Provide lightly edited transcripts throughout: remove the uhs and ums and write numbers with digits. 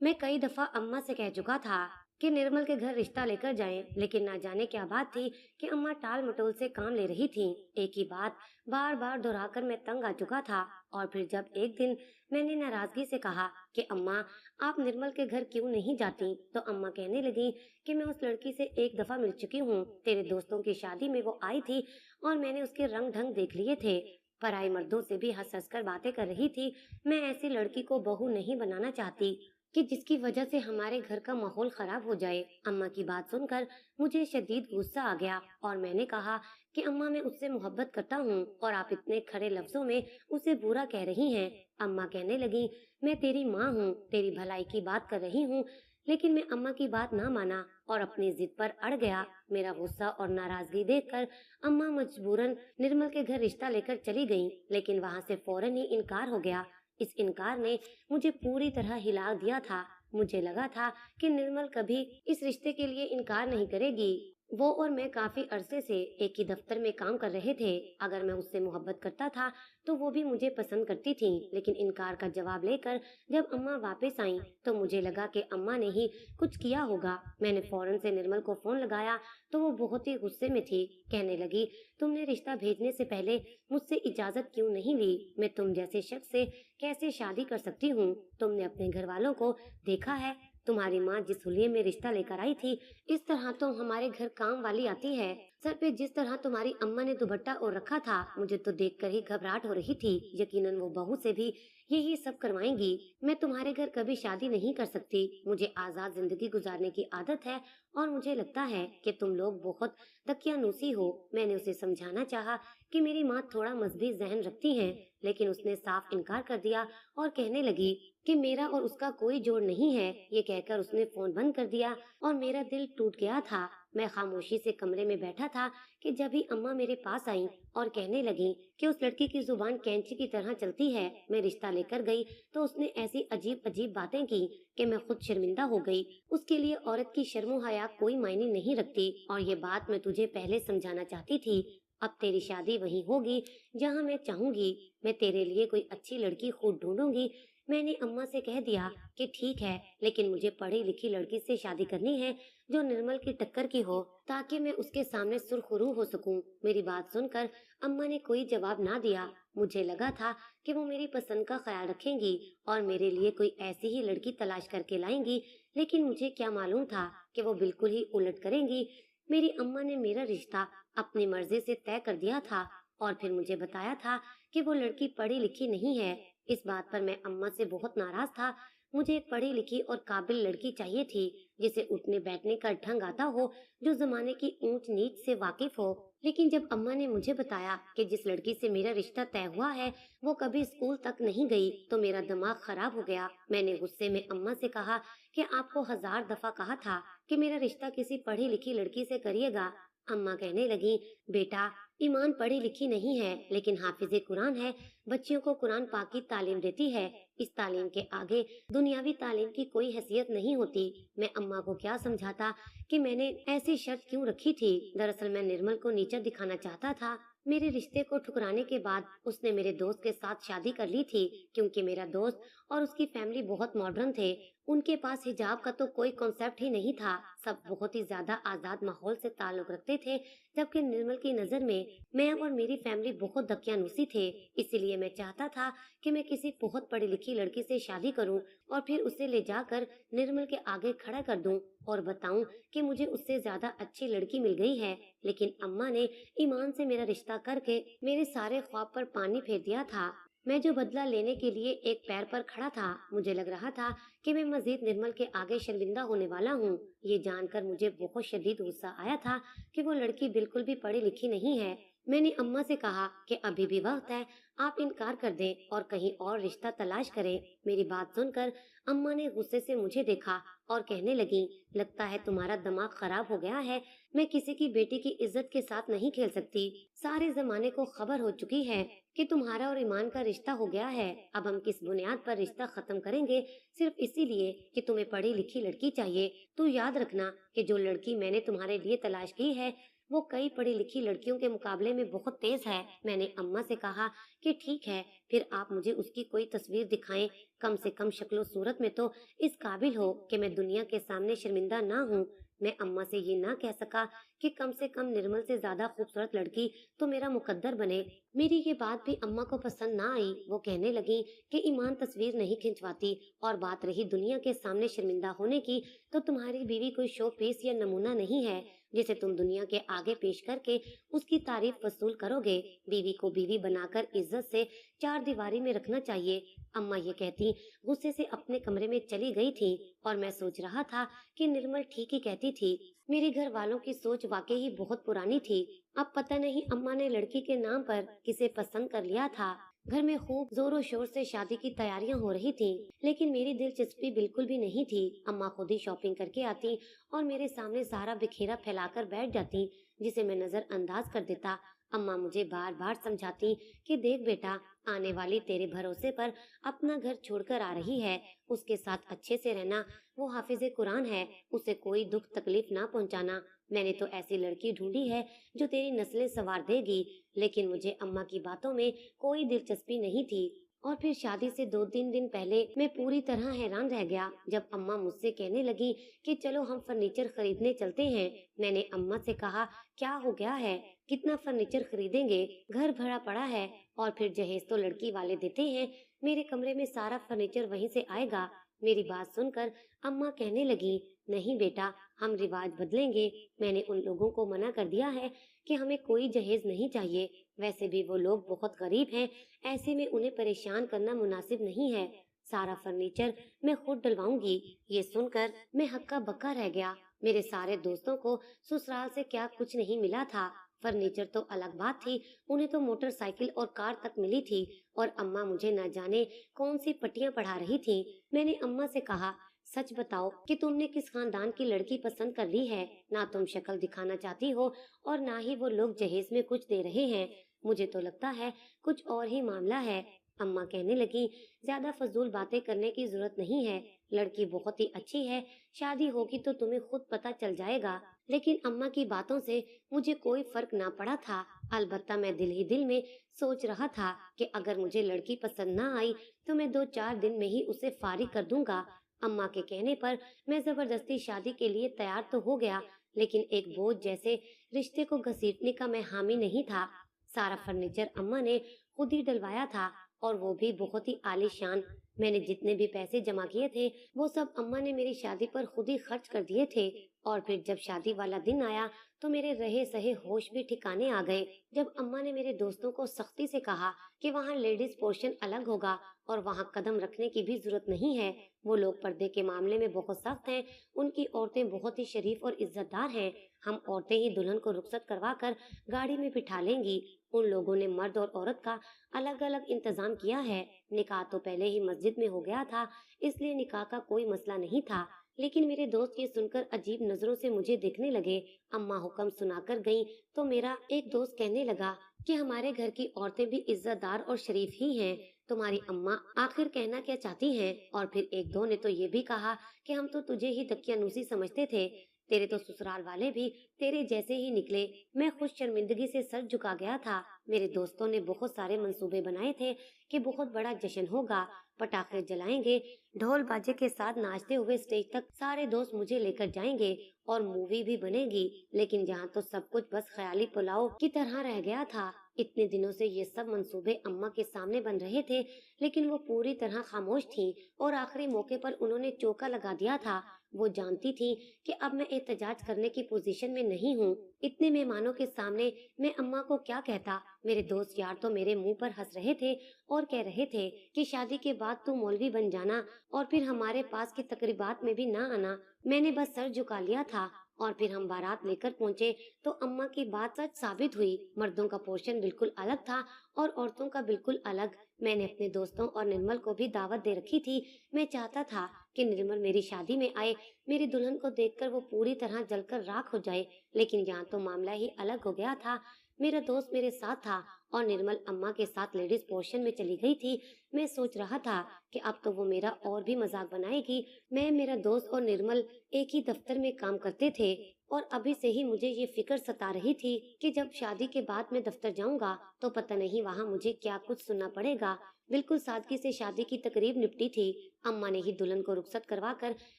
मैं कई दफा अम्मा से कह चुका था कि निर्मल के घर रिश्ता लेकर जाएं, लेकिन ना जाने क्या बात थी कि अम्मा टाल मटोल से काम ले रही थीं। एक ही बात बार बार दोहराकर मैं तंग आ चुका था। और फिर जब एक दिन मैंने नाराजगी से कहा कि अम्मा, आप निर्मल के घर क्यों नहीं जाती, तो अम्मा कहने लगी कि मैं उस लड़की से एक दफा मिल चुकी हूँ। तेरे दोस्तों की शादी में वो आई थी और मैंने उसके रंग ढंग देख लिए थे। पराई मर्दों से भी हंस हंस कर बातें कर रही थी। मैं ऐसी लड़की को बहू नहीं बनाना चाहती कि जिसकी वजह से हमारे घर का माहौल खराब हो जाए। अम्मा की बात सुनकर मुझे शदीद गुस्सा आ गया और मैंने कहा कि अम्मा, मैं उससे मोहब्बत करता हूँ और आप इतने खड़े लफ्जों में उसे बुरा कह रही हैं। अम्मा कहने लगी, मैं तेरी माँ हूँ, तेरी भलाई की बात कर रही हूँ। लेकिन मैं अम्मा की बात ना माना और अपनी जिद पर अड़ गया। मेरा गुस्सा और नाराजगी देखकर अम्मा मजबूरन निर्मल के घर रिश्ता लेकर चली गईं, लेकिन वहाँ से फौरन ही इनकार हो गया। इस इनकार ने मुझे पूरी तरह हिला दिया था। मुझे लगा था कि निर्मल कभी इस रिश्ते के लिए इनकार नहीं करेगी। वो और मैं काफी अरसे से एक ही दफ्तर में काम कर रहे थे। अगर मैं उससे मोहब्बत करता था तो वो भी मुझे पसंद करती थी। लेकिन इनकार का जवाब लेकर जब अम्मा वापस आई तो मुझे लगा कि अम्मा ने ही कुछ किया होगा। मैंने फौरन से निर्मल को फोन लगाया तो वो बहुत ही गुस्से में थी। कहने लगी, तुमने रिश्ता भेजने से पहले मुझसे इजाजत क्यों नहीं ली? मैं तुम जैसे शख्स से कैसे शादी कर सकती हूँ? तुमने अपने घर वालों को देखा है? तुम्हारी माँ जिस हुलिये में रिश्ता लेकर आई थी, इस तरह तो हमारे घर काम वाली आती है। सर पे जिस तरह तुम्हारी अम्मा ने दुपट्टा ओढ़ रखा था, मुझे तो देखकर ही घबराहट हो रही थी। यकीनन वो बहू से भी यही सब करवाएंगी। मैं तुम्हारे घर कभी शादी नहीं कर सकती। मुझे आजाद जिंदगी गुजारने की आदत है और मुझे लगता है कि तुम लोग बहुत दकियानूसी हो। मैंने उसे समझाना चाहा कि मेरी माँ थोड़ा मजबूत जहन रखती हैं, लेकिन उसने साफ इनकार कर दिया और कहने लगी कि मेरा और उसका कोई जोड़ नहीं है। ये कहकर उसने फोन बंद कर दिया और मेरा दिल टूट गया था। मैं खामोशी से कमरे में बैठा था कि जब ही अम्मा मेरे पास आई और कहने लगी कि उस लड़की की जुबान कैंची की तरह चलती है। मैं रिश्ता लेकर गई तो उसने ऐसी अजीब अजीब बातें की कि मैं खुद शर्मिंदा हो गई। उसके लिए औरत की शर्मो हया कोई मायने नहीं रखती और ये बात मैं तुझे पहले समझाना चाहती थी। अब तेरी शादी वहीं होगी जहाँ मैं चाहूंगी। मैं तेरे लिए कोई अच्छी लड़की खुद ढूंढूंगी। मैंने अम्मा से कह दिया कि ठीक है, लेकिन मुझे पढ़ी लिखी लड़की से शादी करनी है जो निर्मल की टक्कर की हो, ताकि मैं उसके सामने सुरखरू हो सकूं। मेरी बात सुनकर अम्मा ने कोई जवाब ना दिया। मुझे लगा था कि वो मेरी पसंद का ख्याल रखेंगी और मेरे लिए कोई ऐसी ही लड़की तलाश करके लाएंगी, लेकिन मुझे क्या मालूम था कि वो बिल्कुल ही उलट करेंगी। मेरी अम्मा ने मेरा रिश्ता अपनी मर्जी से तय कर दिया था और फिर मुझे बताया था कि वो लड़की पढ़ी लिखी नहीं है। इस बात पर मैं अम्मा से बहुत नाराज था। मुझे एक पढ़ी लिखी और काबिल लड़की चाहिए थी जिसे उठने बैठने का ढंग आता हो, जो जमाने की ऊंच नीच से वाकिफ हो। लेकिन जब अम्मा ने मुझे बताया कि जिस लड़की से मेरा रिश्ता तय हुआ है वो कभी स्कूल तक नहीं गई, तो मेरा दिमाग खराब हो गया। मैंने गुस्से में अम्मा से कहा कि आपको 1000 दफा कहा था कि मेरा रिश्ता किसी पढ़ी लिखी लड़की से करिएगा। अम्मा कहने लगी, बेटा, ईमान पढ़ी लिखी नहीं है लेकिन हाफिजे कुरान है। बच्चियों को कुरान पाक की तालीम देती है। इस तालीम के आगे दुनियावी तालीम की कोई हैसियत नहीं होती। मैं अम्मा को क्या समझाता कि मैंने ऐसी शर्त क्यों रखी थी। दरअसल मैं निर्मल को नीचा दिखाना चाहता था। मेरे रिश्ते को ठुकराने के बाद उसने मेरे दोस्त के साथ शादी कर ली थी, क्योंकि मेरा दोस्त और उसकी फैमिली बहुत मॉडर्न थे। उनके पास हिजाब का तो कोई कॉन्सेप्ट ही नहीं था। सब बहुत ही ज्यादा आजाद माहौल से ताल्लुक रखते थे, जबकि निर्मल की नजर में मैं और मेरी फैमिली बहुत दकियानूसी थे। इसीलिए मैं चाहता था कि मैं किसी बहुत पढ़ी लिखी लड़की से शादी करूं और फिर उसे ले जाकर निर्मल के आगे खड़ा कर दूं और बताऊं कि मुझे उससे ज्यादा अच्छी लड़की मिल गई है। लेकिन अम्मा ने ईमान से मेरा रिश्ता करके मेरे सारे ख्वाब पर पानी फेर दिया था। मैं जो बदला लेने के लिए एक पैर पर खड़ा था, मुझे लग रहा था कि मैं मजीद निर्मल के आगे शर्मिंदा होने वाला हूँ। ये जानकर मुझे बहुत शदीद गुस्सा आया था कि वो लड़की बिल्कुल भी पढ़ी लिखी नहीं है। मैंने अम्मा से कहा कि अभी भी वक्त है, आप इनकार कर दें और कहीं और रिश्ता तलाश करें। मेरी बात सुनकर अम्मा ने गुस्से से मुझे देखा और कहने लगी, लगता है तुम्हारा दिमाग खराब हो गया है। मैं किसी की बेटी की इज्जत के साथ नहीं खेल सकती। सारे जमाने को खबर हो चुकी है कि तुम्हारा और ईमान का रिश्ता हो गया है। अब हम किस बुनियाद पर रिश्ता खत्म करेंगे? सिर्फ इसीलिए कि तुम्हें पढ़ी लिखी लड़की चाहिए। तो याद रखना कि जो लड़की मैंने तुम्हारे लिए तलाश की है वो कई पढ़ी लिखी लड़कियों के मुकाबले में बहुत तेज है। मैंने अम्मा से कहा कि ठीक है, फिर आप मुझे उसकी कोई तस्वीर दिखाएं। कम से कम शक्लो सूरत में तो इस काबिल हो कि मैं दुनिया के सामने शर्मिंदा ना हूँ। मैं अम्मा से ये ना कह सका कि कम से कम निर्मल से ज्यादा खूबसूरत लड़की तो मेरा मुकद्दर बने। मेरी ये बात भी अम्मा को पसंद ना आई। वो कहने लगी कि ईमान तस्वीर नहीं खिंचवाती, और बात रही दुनिया के सामने शर्मिंदा होने की, तो तुम्हारी बीवी कोई शो पीस या नमूना नहीं है जिसे तुम दुनिया के आगे पेश करके उसकी तारीफ वसूल करोगे। बीवी को बीवी बनाकर इज्जत से चार दीवारी में रखना चाहिए। अम्मा ये कहती गुस्से से अपने कमरे में चली गई थी, और मैं सोच रहा था कि निर्मल ठीक ही कहती थी। मेरे घर वालों की सोच वाकई ही बहुत पुरानी थी। अब पता नहीं अम्मा ने लड़की के नाम पर किसे पसंद कर लिया था। घर में खूब जोरों शोर से शादी की तैयारियां हो रही थी, लेकिन मेरी दिलचस्पी बिल्कुल भी नहीं थी। अम्मा खुद ही शॉपिंग करके आती और मेरे सामने सारा बिखेरा फैलाकर बैठ जाती, जिसे मैं नजरअंदाज कर देता। अम्मा मुझे बार बार समझाती कि देख बेटा, आने वाली तेरे भरोसे पर अपना घर छोड़कर आ रही है, उसके साथ अच्छे से रहना। वो हाफिजे कुरान है, उसे कोई दुख तकलीफ ना पहुंचाना। मैंने तो ऐसी लड़की ढूंढी है जो तेरी नस्लें संवार देगी। लेकिन मुझे अम्मा की बातों में कोई दिलचस्पी नहीं थी। और फिर शादी से 2-3 दिन पहले मैं पूरी तरह हैरान रह गया जब अम्मा मुझसे कहने लगी कि चलो हम फर्नीचर खरीदने चलते हैं। मैंने अम्मा से कहा, क्या हो गया है, कितना फर्नीचर खरीदेंगे, घर भरा पड़ा है, और फिर जहेज तो लड़की वाले देते हैं, मेरे कमरे में सारा फर्नीचर वहीं से आएगा। मेरी बात सुनकर अम्मा कहने लगी, नहीं बेटा, हम रिवाज बदलेंगे। मैंने उन लोगों को मना कर दिया है कि हमें कोई जहेज नहीं चाहिए। वैसे भी वो लोग बहुत गरीब हैं, ऐसे में उन्हें परेशान करना मुनासिब नहीं है। सारा फर्नीचर मैं खुद डलवाऊंगी। ये सुनकर मैं हक्का बक्का रह गया। मेरे सारे दोस्तों को ससुराल से क्या कुछ नहीं मिला था। फर्नीचर तो अलग बात थी, उन्हें तो मोटरसाइकिल और कार तक मिली थी, और अम्मा मुझे न जाने कौन सी पट्टियां पढ़ा रही थी। मैंने अम्मा से कहा, सच बताओ कि तुमने किस खानदान की लड़की पसंद कर ली है। ना तुम शक्ल दिखाना चाहती हो और ना ही वो लोग जहेज में कुछ दे रहे हैं। मुझे तो लगता है कुछ और ही मामला है। अम्मा कहने लगी, ज्यादा फजूल बातें करने की जरूरत नहीं है, लड़की बहुत ही अच्छी है, शादी होगी तो तुम्हें खुद पता चल जाएगा। लेकिन अम्मा की बातों से मुझे कोई फर्क ना पड़ा था। अलबत्ता मैं दिल ही दिल में सोच रहा था कि अगर मुझे लड़की पसंद ना आई तो मैं 2-4 दिन में ही उसे फारिग कर दूंगा। अम्मा के कहने पर मैं जबरदस्ती शादी के लिए तैयार तो हो गया, लेकिन एक बोझ जैसे रिश्ते को घसीटने का मैं हामी नहीं था। सारा फर्नीचर अम्मा ने खुद ही डलवाया था, और वो भी बहुत ही आलीशान। मैंने जितने भी पैसे जमा किए थे वो सब अम्मा ने मेरी शादी पर खुद ही खर्च कर दिए थे। और फिर जब शादी वाला दिन आया तो मेरे रहे सहे होश भी ठिकाने आ गए। जब अम्मा ने मेरे दोस्तों को सख्ती से कहा कि वहाँ लेडीज पोर्शन अलग होगा और वहाँ कदम रखने की भी जरूरत नहीं है, वो लोग पर्दे के मामले में बहुत सख्त हैं, उनकी औरतें बहुत ही शरीफ और इज्जतदार हैं, हम औरतें ही दुल्हन को रुखसत करवा कर गाड़ी में बिठा लेंगी। उन लोगों ने मर्द और औरत का अलग अलग इंतजाम किया है। निकाह तो पहले ही मस्जिद में हो गया था, इसलिए निकाह का कोई मसला नहीं था। लेकिन मेरे दोस्त ये सुनकर अजीब नजरों से मुझे देखने लगे। अम्मा हुक्म सुनाकर गईं तो मेरा एक दोस्त कहने लगा कि हमारे घर की औरतें भी इज्जतदार और शरीफ ही हैं। तुम्हारी अम्मा आखिर कहना क्या चाहती हैं? और फिर एक दो ने तो ये भी कहा कि हम तो तुझे ही दकियानूसी समझते थे, तेरे तो ससुराल वाले भी तेरे जैसे ही निकले। मैं खुद शर्मिंदगी से सर झुका गया था। मेरे दोस्तों ने बहुत सारे मंसूबे बनाए थे कि बहुत बड़ा जश्न होगा, पटाखे जलाएंगे, ढोल बाजे के साथ नाचते हुए स्टेज तक सारे दोस्त मुझे लेकर जाएंगे, और मूवी भी बनेगी। लेकिन जहाँ तो सब कुछ बस ख्याली पुलाव की तरह रह गया था। इतने दिनों से ये सब मंसूबे अम्मा के सामने बन रहे थे, लेकिन वो पूरी तरह खामोश थी, और आखिरी मौके पर उन्होंने चौका लगा दिया था। वो जानती थी कि अब मैं एहतजाज करने की पोजीशन में नहीं हूँ। इतने मेहमानों के सामने मैं अम्मा को क्या कहता। मेरे दोस्त यार तो मेरे मुंह पर हंस रहे थे और कह रहे थे कि शादी के बाद तू मौलवी बन जाना और फिर हमारे पास की तकरीबात में भी ना आना। मैंने बस सर झुका लिया था। और फिर हम बारात लेकर पहुँचे तो अम्मा की बात सच साबित हुई। मर्दों का पोर्शन बिल्कुल अलग था और औरतों का बिल्कुल अलग। मैंने अपने दोस्तों और निर्मल को भी दावत दे रखी थी। मैं चाहता था कि निर्मल मेरी शादी में आए, मेरी दुल्हन को देखकर वो पूरी तरह जलकर राख हो जाए। लेकिन यहाँ तो मामला ही अलग हो गया था। मेरा दोस्त मेरे साथ था और निर्मल अम्मा के साथ लेडीज पोर्शन में चली गई थी। मैं सोच रहा था कि अब तो वो मेरा और भी मजाक बनाएगी। मैं, मेरा दोस्त और निर्मल एक ही दफ्तर में काम करते थे और अभी से ही मुझे ये फिक्र सता रही थी कि जब शादी के बाद मैं दफ्तर जाऊंगा तो पता नहीं वहाँ मुझे क्या कुछ सुनना पड़ेगा। बिल्कुल सादगी से शादी की तकरीब निपटी थी। अम्मा ने ही दुल्हन को रुखसत करवा कर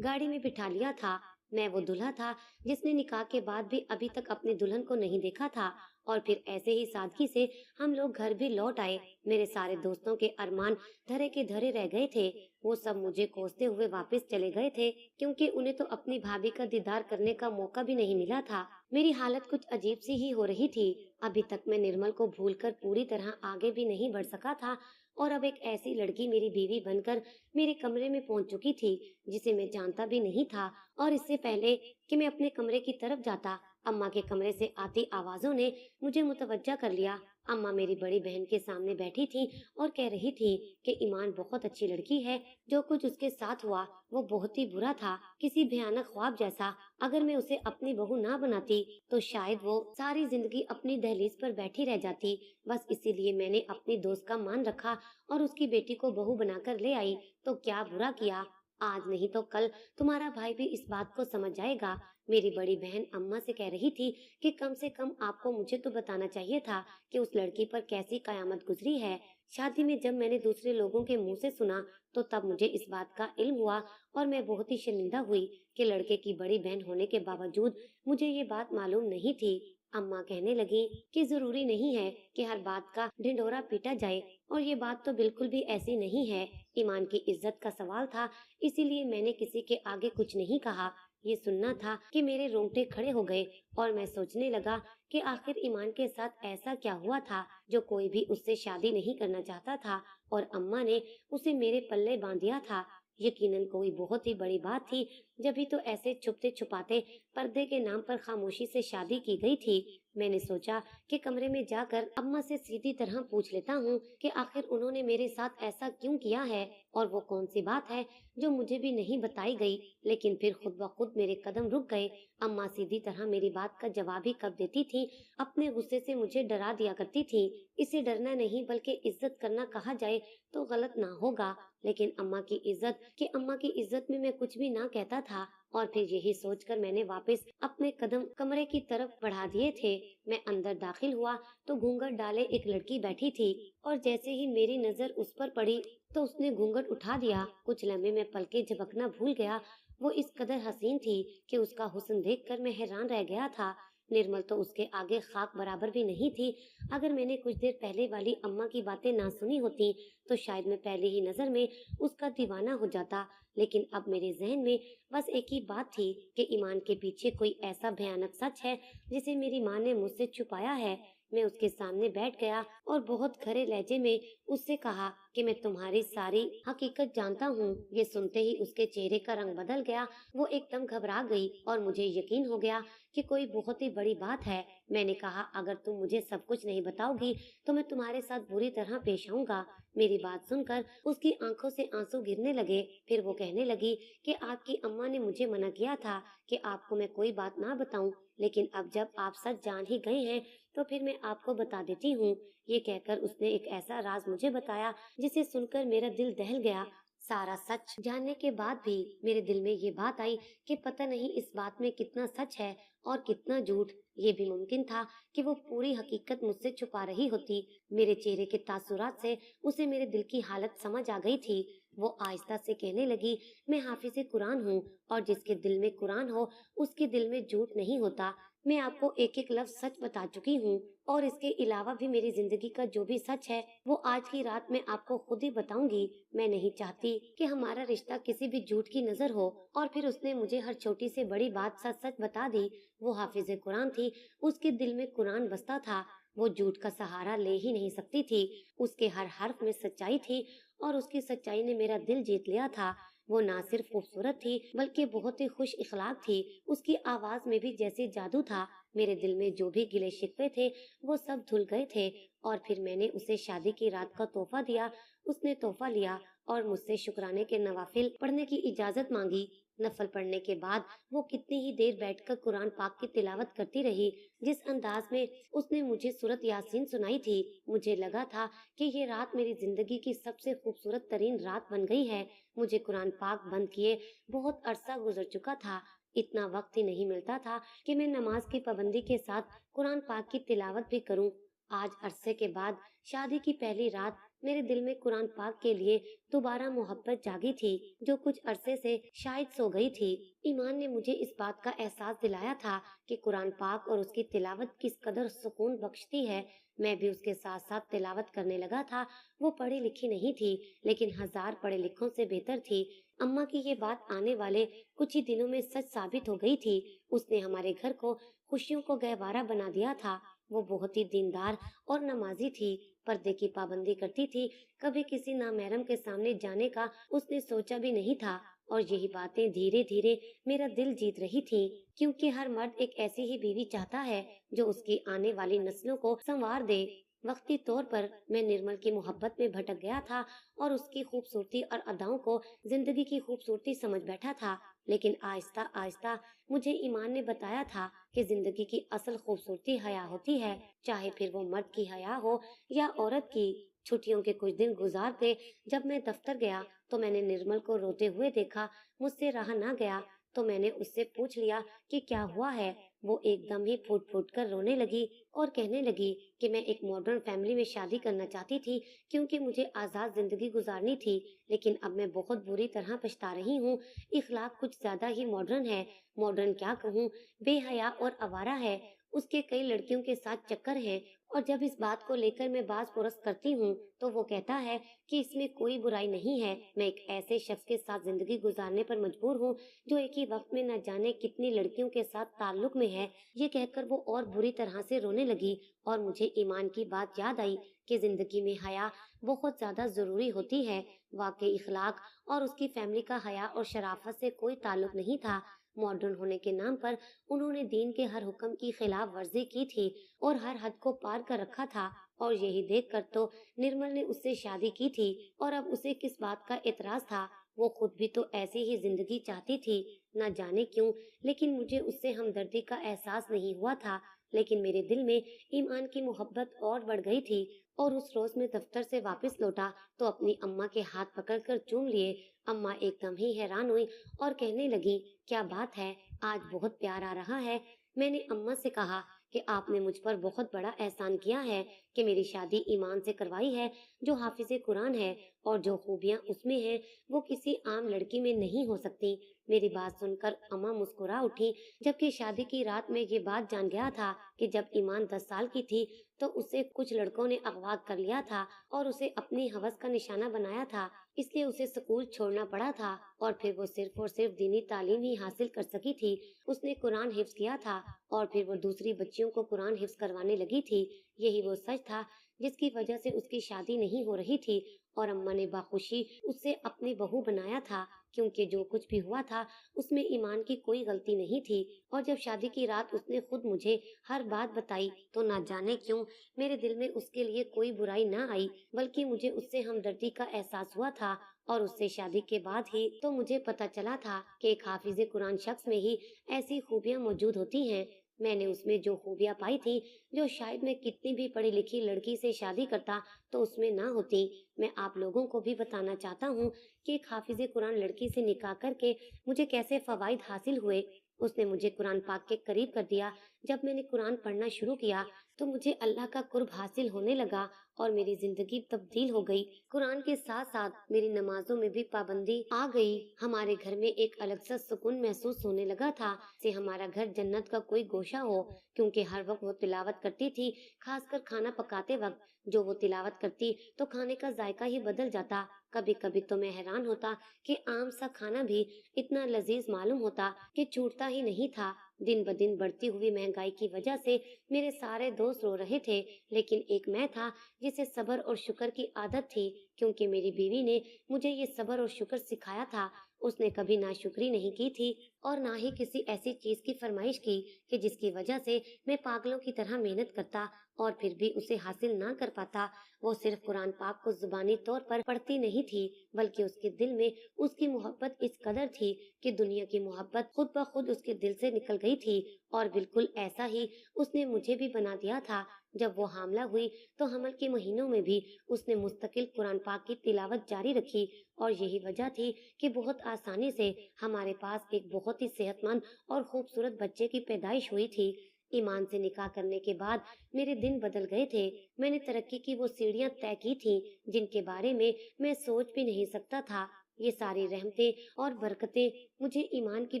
गाड़ी में बिठा लिया था। मैं वो दूल्हा था जिसने निकाह के बाद भी अभी तक अपनी दुल्हन को नहीं देखा था। और फिर ऐसे ही सादगी से हम लोग घर भी लौट आए। मेरे सारे दोस्तों के अरमान धरे के धरे रह गए थे। वो सब मुझे कोसते हुए वापस चले गए थे क्योंकि उन्हें तो अपनी भाभी का दीदार करने का मौका भी नहीं मिला था। मेरी हालत कुछ अजीब सी ही हो रही थी। अभी तक मैं निर्मल को भूलकर पूरी तरह आगे भी नहीं बढ़ सका था और अब एक ऐसी लड़की मेरी बीवी बनकर मेरे कमरे में पहुंच चुकी थी जिसे मैं जानता भी नहीं था। और इससे पहले कि मैं अपने कमरे की तरफ जाता, अम्मा के कमरे से आती आवाजों ने मुझे मुतवज्जा कर लिया। अम्मा मेरी बड़ी बहन के सामने बैठी थी और कह रही थी कि ईमान बहुत अच्छी लड़की है। जो कुछ उसके साथ हुआ वो बहुत ही बुरा था, किसी भयानक ख्वाब जैसा। अगर मैं उसे अपनी बहू ना बनाती तो शायद वो सारी जिंदगी अपनी दहलीज पर बैठी रह जाती। बस इसीलिए मैंने अपनी दोस्त का मान रखा और उसकी बेटी को बहू बनाकर ले आई। तो क्या बुरा किया, आज नहीं तो कल तुम्हारा भाई भी इस बात को समझ जाएगा। मेरी बड़ी बहन अम्मा से कह रही थी कि कम से कम आपको मुझे तो बताना चाहिए था कि उस लड़की पर कैसी कयामत गुजरी है। शादी में जब मैंने दूसरे लोगों के मुंह से सुना तो तब मुझे इस बात का इल्म हुआ और मैं बहुत ही शर्मिंदा हुई कि लड़के की बड़ी बहन होने के बावजूद मुझे ये बात मालूम नहीं थी। अम्मा कहने लगी कि जरूरी नहीं है कि हर बात का ढिंढोरा पीटा जाए और ये बात तो बिल्कुल भी ऐसी नहीं है। ईमान की इज्जत का सवाल था, इसीलिए मैंने किसी के आगे कुछ नहीं कहा। ये सुनना था कि मेरे रोंगटे खड़े हो गए और मैं सोचने लगा कि आखिर ईमान के साथ ऐसा क्या हुआ था जो कोई भी उससे शादी नहीं करना चाहता था और अम्मा ने उसे मेरे पल्ले बांध दिया था। यकीनन कोई बहुत ही बड़ी बात थी, जभी तो ऐसे छुपते छुपाते पर्दे के नाम पर खामोशी से शादी की गई थी। मैंने सोचा कि कमरे में जाकर अम्मा से सीधी तरह पूछ लेता हूँ कि आखिर उन्होंने मेरे साथ ऐसा क्यों किया है और वो कौन सी बात है जो मुझे भी नहीं बताई गई। लेकिन फिर खुद ब खुद मेरे कदम रुक गए। अम्मा सीधी तरह मेरी बात का जवाब ही कब देती थी। अपने गुस्से से मुझे डरा दिया करती थी। इसे डरना नहीं बल्कि इज्जत करना कहा जाए तो गलत ना होगा, लेकिन अम्मा की इज्जत में मैं कुछ भी ना कहता था। और फिर यही सोचकर मैंने वापस अपने कदम कमरे की तरफ बढ़ा दिए थे। मैं अंदर दाखिल हुआ तो घूंघट डाले एक लड़की बैठी थी और जैसे ही मेरी नजर उस पर पड़ी तो उसने घूंघट उठा दिया। कुछ लम्हे में पलके झपकना भूल गया। वो इस कदर हसीन थी कि उसका हुस्न देखकर मैं हैरान रह गया था। निर्मल तो उसके आगे खाक बराबर भी नहीं थी। अगर मैंने कुछ देर पहले वाली अम्मा की बातें ना सुनी होती तो शायद मैं पहले ही नजर में उसका दीवाना हो जाता। लेकिन अब मेरे जहन में बस एक ही बात थी कि ईमान के पीछे कोई ऐसा भयानक सच है जिसे मेरी माँ ने मुझसे छुपाया है। मैं उसके सामने बैठ गया और बहुत खरे लहजे में उससे कहा कि मैं तुम्हारी सारी हकीकत जानता हूँ। ये सुनते ही उसके चेहरे का रंग बदल गया। वो एकदम घबरा गई और मुझे यकीन हो गया कि कोई बहुत ही बड़ी बात है। मैंने कहा, अगर तुम मुझे सब कुछ नहीं बताओगी तो मैं तुम्हारे साथ बुरी तरह पेश आऊंगा। मेरी बात सुनकर उसकी आंखों से आंसू गिरने लगे। फिर वो कहने लगी कि आपकी अम्मा ने मुझे मना किया था कि आपको मैं कोई बात ना बताऊं, लेकिन अब जब आप सच जान ही गए हैं तो फिर मैं आपको बता देती हूँ। ये कहकर उसने एक ऐसा राज मुझे बताया जिसे सुनकर मेरा दिल दहल गया। सारा सच जानने के बाद भी मेरे दिल में ये बात आई कि पता नहीं इस बात में कितना सच है और कितना झूठ। ये भी मुमकिन था कि वो पूरी हकीकत मुझसे छुपा रही होती। मेरे चेहरे के तासुरात से उसे मेरे दिल की हालत समझ आ गई थी। वो आहिस्ता से कहने लगी, मैं हाफिज़े कुरान हूँ और जिसके दिल में कुरान हो उसके दिल में झूठ नहीं होता। मैं आपको एक एक लफ्ज सच बता चुकी हूँ और इसके अलावा भी मेरी जिंदगी का जो भी सच है वो आज की रात में आपको खुद ही बताऊंगी। मैं नहीं चाहती कि हमारा रिश्ता किसी भी झूठ की नजर हो। और फिर उसने मुझे हर छोटी से बड़ी बात सच सच बता दी। वो हाफिज़े कुरान थी, उसके दिल में कुरान बसता था। वो झूठ का सहारा ले ही नहीं सकती थी। उसके हर हर्फ में सच्चाई थी और उसकी सच्चाई ने मेरा दिल जीत लिया था। वो ना सिर्फ खूबसूरत थी बल्कि बहुत ही खुश इखलाक थी। उसकी आवाज में भी जैसे जादू था। मेरे दिल में जो भी गिले शिकवे थे वो सब धुल गए थे। और फिर मैंने उसे शादी की रात का तोहफा दिया। उसने तोहफा लिया और मुझसे शुक्राने के नवाफिल पढ़ने की इजाजत मांगी। नफल पढ़ने के बाद वो कितनी ही देर बैठकर कुरान पाक की तिलावत करती रही। जिस अंदाज में उसने मुझे सूरत यासीन सुनाई थी, मुझे लगा था कि ये रात मेरी जिंदगी की सबसे खूबसूरत तरीन रात बन गई है। मुझे कुरान पाक बंद किए बहुत अरसा गुजर चुका था। इतना वक्त ही नहीं मिलता था कि मैं नमाज की पाबंदी के साथ कुरान पाक की तिलावत भी करूं। आज अरसे के बाद शादी की पहली रात मेरे दिल में कुरान पाक के लिए दोबारा मोहब्बत जागी थी, जो कुछ अरसे से शायद सो गई थी। ईमान ने मुझे इस बात का एहसास दिलाया था कि कुरान पाक और उसकी तिलावत किस कदर सुकून बख्शती है। मैं भी उसके साथ साथ तिलावत करने लगा था। वो पढ़ी लिखी नहीं थी, लेकिन हजार पढ़े लिखों से बेहतर थी। अम्मा की ये बात आने वाले कुछ ही दिनों में सच साबित हो गई थी। उसने हमारे घर को खुशियों को गहवारा बना दिया था। वो बहुत ही दीनदार और नमाजी थी, पर्दे की पाबंदी करती थी। कभी किसी नामहरम के सामने जाने का उसने सोचा भी नहीं था। और यही बातें धीरे धीरे मेरा दिल जीत रही थी, क्योंकि हर मर्द एक ऐसी ही बीवी चाहता है जो उसकी आने वाली नस्लों को संवार दे। वक्ती तौर पर मैं निर्मल की मोहब्बत में भटक गया था और उसकी खूबसूरती और अदाओं को जिंदगी की खूबसूरती समझ बैठा था। लेकिन आहिस्ता आहिस्ता मुझे ईमान ने बताया था कि जिंदगी की असल खूबसूरती हया होती है, चाहे फिर वो मर्द की हया हो या औरत की। छुट्टियों के कुछ दिन गुजारते जब मैं दफ्तर गया तो मैंने निर्मल को रोते हुए देखा। मुझसे रहा ना गया तो मैंने उससे पूछ लिया कि क्या हुआ है। वो एकदम ही फूट फूट कर रोने लगी और कहने लगी कि मैं एक मॉडर्न फैमिली में शादी करना चाहती थी, क्योंकि मुझे आजाद जिंदगी गुजारनी थी। लेकिन अब मैं बहुत बुरी तरह पछता रही हूँ। इखलाक कुछ ज्यादा ही मॉडर्न है। मॉडर्न क्या कहूँ, बेहया और आवारा है। उसके कई लड़कियों के साथ चक्कर है, और जब इस बात को लेकर मैं बाज पुरस करती हूँ तो वो कहता है कि इसमें कोई बुराई नहीं है। मैं एक ऐसे शख्स के साथ जिंदगी गुजारने पर मजबूर हूँ जो एक ही वक्त में न जाने कितनी लड़कियों के साथ ताल्लुक में है। ये कहकर वो और बुरी तरह से रोने लगी और मुझे ईमान की बात याद आई कि जिंदगी में हया बहुत ज्यादा जरूरी होती है। वाकई इखलाक और उसकी फैमिली का हया और शराफत से कोई ताल्लुक नहीं था। मॉडर्न होने के नाम पर उन्होंने दीन के हर हुक्म की खिलाफ वर्जी की थी और हर हद को पार कर रखा था। और यही देखकर तो निर्मल ने उससे शादी की थी, और अब उसे किस बात का एतराज था। वो खुद भी तो ऐसी ही जिंदगी चाहती थी। न जाने क्यों, लेकिन मुझे उससे हमदर्दी का एहसास नहीं हुआ था। लेकिन मेरे दिल में ईमान की मोहब्बत और बढ़ गई थी। और उस रोज मैं दफ्तर से वापस लौटा तो अपनी अम्मा के हाथ पकड़कर चूम लिए। अम्मा एकदम ही हैरान हुई और कहने लगी, क्या बात है, आज बहुत प्यार आ रहा है। मैंने अम्मा से कहा कि आपने मुझ पर बहुत बड़ा एहसान किया है कि मेरी शादी ईमान से करवाई है, जो हाफिज़े कुरान है, और जो खूबियाँ उसमें हैं वो किसी आम लड़की में नहीं हो सकती। मेरी बात सुनकर अम्मा मुस्कुरा उठी, जबकि शादी की रात में ये बात जान गया था कि जब ईमान 10 साल की थी तो उसे कुछ लड़कों ने अगवा कर लिया था और उसे अपनी हवस का निशाना बनाया था। इसलिए उसे स्कूल छोड़ना पड़ा था और फिर वो सिर्फ और सिर्फ दीनी तालीम ही हासिल कर सकी थी। उसने कुरान हिफ्ज किया था और फिर वो दूसरी बच्चियों को कुरान हिफ्ज करवाने लगी थी। यही वो सच था जिसकी वजह से उसकी शादी नहीं हो रही थी, और अम्मा ने बाखुशी उसे अपनी बहू बनाया था, क्योंकि जो कुछ भी हुआ था उसमें ईमान की कोई गलती नहीं थी। और जब शादी की रात उसने खुद मुझे हर बात बताई तो ना जाने क्यों मेरे दिल में उसके लिए कोई बुराई ना आई, बल्कि मुझे उससे हमदर्दी का एहसास हुआ था। और उससे शादी के बाद ही तो मुझे पता चला था कि एक हाफिज़े कुरान शख्स में ही ऐसी खूबियाँ मौजूद होती हैं। मैंने उसमें जो खूबियाँ पाई थी, जो शायद मैं कितनी भी पढ़ी लिखी लड़की से शादी करता तो उसमें ना होती। मैं आप लोगों को भी बताना चाहता हूँ कि एक हाफिज़े कुरान लड़की से निकाह करके मुझे कैसे फवाइद हासिल हुए। उसने मुझे कुरान पाक के करीब कर दिया। जब मैंने कुरान पढ़ना शुरू किया तो मुझे अल्लाह का कुर्ब हासिल होने लगा और मेरी जिंदगी तब्दील हो गई। कुरान के साथ साथ मेरी नमाजों में भी पाबंदी आ गई। हमारे घर में एक अलग सा सुकून महसूस होने लगा था, से हमारा घर जन्नत का कोई गोशा हो, क्योंकि हर वक्त वो तिलावत करती थी, खासकर खाना पकाते वक्त। जो वो तिलावत करती तो खाने का जायका ही बदल जाता। कभी कभी तो मैं हैरान होता कि आम सा खाना भी इतना लजीज मालूम होता कि छूटता ही नहीं था। दिन ब दिन बढ़ती हुई महंगाई की वजह से मेरे सारे दोस्त रो रहे थे, लेकिन एक मैं था जिसे सब्र और शुक्र की आदत थी, क्योंकि मेरी बीवी ने मुझे ये सब्र और शुक्र सिखाया था। उसने कभी नाशुक्री नहीं की थी और ना ही किसी ऐसी चीज की फरमाइश की कि जिसकी वजह से मैं पागलों की तरह मेहनत करता اور پھر بھی اسے حاصل نہ کر پاتا۔ وہ صرف قرآن پاک کو زبانی طور پر پڑھتی نہیں تھی، بلکہ اس کے دل میں اس کی محبت اس قدر تھی کہ دنیا کی محبت خود بخود اس کے دل سے نکل گئی تھی۔ اور بالکل ایسا ہی اس نے مجھے بھی بنا دیا تھا۔ جب وہ حاملہ ہوئی تو حمل کے مہینوں میں بھی اس نے مستقل قرآن پاک کی تلاوت جاری رکھی، اور یہی وجہ تھی کہ بہت آسانی سے ہمارے پاس ایک بہت ہی صحت مند اور خوبصورت بچے کی پیدائش ہوئی تھی۔ ایمان سے نکاح کرنے کے بعد میرے دن بدل گئے تھے۔ میں نے ترقی کی وہ سیڑھیاں طے کی تھیں جن کے بارے میں سوچ بھی نہیں سکتا تھا۔ یہ ساری رحمتیں اور برکتیں مجھے ایمان کی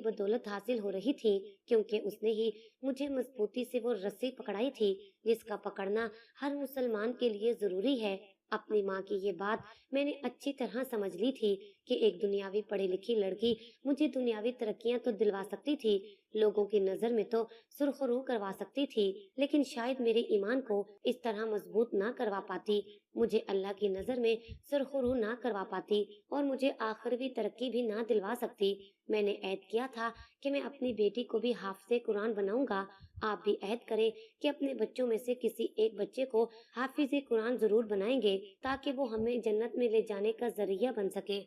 بدولت حاصل ہو رہی تھیں، کیونکہ اس نے ہی مجھے مضبوطی سے وہ رسی پکڑائی تھی جس کا پکڑنا ہر مسلمان کے لیے ضروری ہے۔ اپنی ماں کی یہ بات میں نے اچھی طرح سمجھ لی تھی کہ ایک دنیاوی پڑھی لکھی لڑکی مجھے دنیاوی ترقیاں تو دلوا سکتی تھی، لوگوں کی نظر میں تو سرخرو کروا سکتی تھی، لیکن شاید میرے ایمان کو اس طرح مضبوط نہ کروا پاتی، مجھے اللہ کی نظر میں سرخرو نہ کروا پاتی، اور مجھے آخروی ترقی بھی نہ دلوا سکتی۔ میں نے عہد کیا تھا کہ میں اپنی بیٹی کو بھی حافظ قرآن بناؤں گا۔ آپ بھی عہد کریں کہ اپنے بچوں میں سے کسی ایک بچے کو حافظ قرآن ضرور بنائیں گے، تاکہ وہ ہمیں جنت میں لے جانے کا ذریعہ بن سکے۔